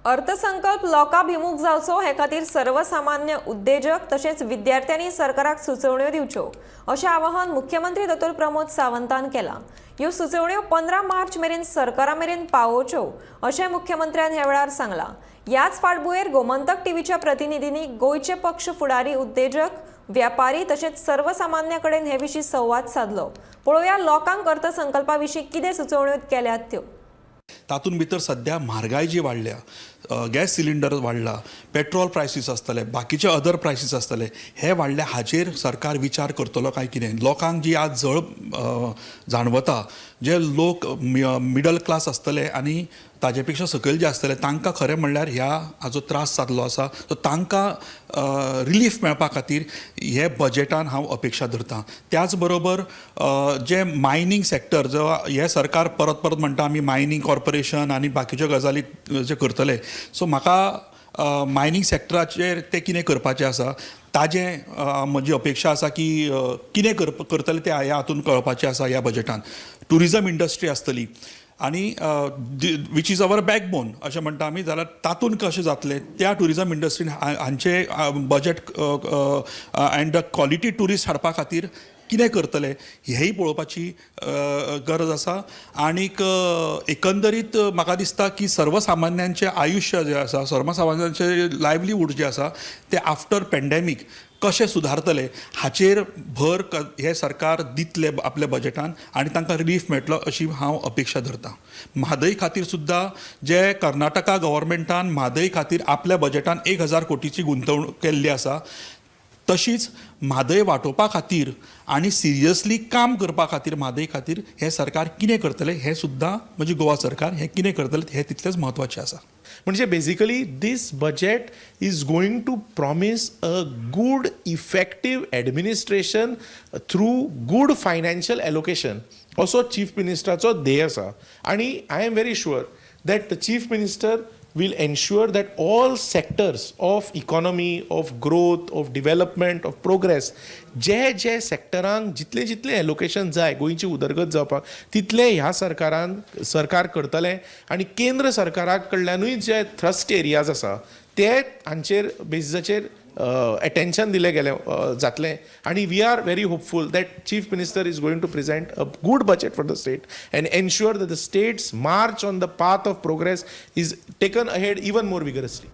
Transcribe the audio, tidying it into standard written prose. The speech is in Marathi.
अर्थसंकल्प लोकाभिमुख जावचो हे खातीर सर्वसामान्य उद्देजक तशेंच विद्यार्थ्यांनी सरकाराक सुचोवण्यो दिवच्यो अशें आवाहन मुख्यमंत्री दोतोर प्रमोद सावंतान केलां। ह्यो सुचोवण्यो 15 मार्च मेरेन सरकारा मेरेन पावोवच्यो अशें मुख्यमंत्र्यान ह्या वेळार सांगलां। ह्याच फाटभुंयेर गोमंतक टीव्हीच्या प्रतिनिधींनी गोंयचे पक्ष फुडारी उद्देजक व्यापारी तशेंच सर्वसामान्या कडेन हे विशीं संवाद साधलो। पळोवया लोकांक अर्थसंकल्पा विशीं कितें सुचोवण्यो केल्यात त्यो। तातूंत भितर सध्या म्हारगाय जी वाडल्या, गॅस सिलिंडर वाडला, पेट्रोल प्रायसीस आसतले, बाकीचे अदर प्रायसीस आसतले, हे वाडले हाचेर सरकार विचार करतलो काय कितें। लोकांक जी आज जळ जाणवता, जे लोक मिडल क्लास आसतले आनी ताजे पेक्षा सकयल जे आसतले तांकां खरें म्हणल्यार ह्या हाचो त्रास जाल्लो आसा। सो तांकां रिलीफ मेळपा खातीर हे बजेटान हांव अपेक्षा धरतां। त्याच बरोबर जे मायनींग सॅक्टर जो हे सरकार परत परत म्हणटा आमी मायनींग कॉर्पोरेशन आनी बाकीच्यो गजाली जे करतले, सो म्हाका मायनींग सॅक्टराचेर ते कितें करपाचें आसा ताजें म्हजी अपेक्षा आसा की कितें करतले ते ह्या हातून कळपाचें आसा ह्या बजेटान। टुरिजम इंडस्ट्री आसतली आनी वीच इज अवर बॅकबोन अशें म्हणटा आमी, जाल्यार तातूंत कशें जातलें त्या टुरिजम इंडस्ट्रीन हांचे बजेट अँड क्वॉलिटी टुरिस्ट हाडपा खातीर कितें करतले हेंय पळोवपाची गरज आसा। आनीक एकंदरीत म्हाका दिसता की सर्वसामान्यांचें आयुश्य जें आसा, सर्वसामान्यांचें लायव्हलीहूड जें आसा तें आफ्टर पॅन्डेमीक कशें सुदारतले हाचेर भर हे सरकार दितले आपल्या बजेटान आनी तांकां रिलीफ मेळटलो अशी हांव अपेक्षा धरतां। म्हादय खातीर सुद्दां जे कर्नाटका गव्हर्मेंटान म्हादय खातीर आपल्या बजेटान 1000 कोटीची गुंतवणूक केल्ली आसा, तशीच म्हादय वांटोवपा खातीर आनी सिरियसली काम करपा खातीर म्हादय खातीर हे सरकार कितें करतले हें सुद्दां म्हणजे गोवा सरकार हें कितें करतले हें तितलेंच म्हत्वाचें आसा। म्हणजे basically this budget is going to promise a good effective administration through good financial allocation असो चीफ मिनिस्टराचो ध्येय आसा। आनी I am very sure that the chief minister will ensure that all sectors of economy, of growth, of development, of progress, जे सेक्टरांक जितले एलोकेशन जाय गोंयची उदरगत जावपाक तितले ह्या सरकार करतले। आनी केंद्र सरकारा कडल्यानूय जे थ्रस्ट एरियाज आसा ते हांचेर बेसिसाचेर अटेंशन दिले गेले जातले। आनी we are very hopeful that chief minister is going to present a good budget for the state and ensure that the state's march on the path of progress is taken ahead even more vigorously.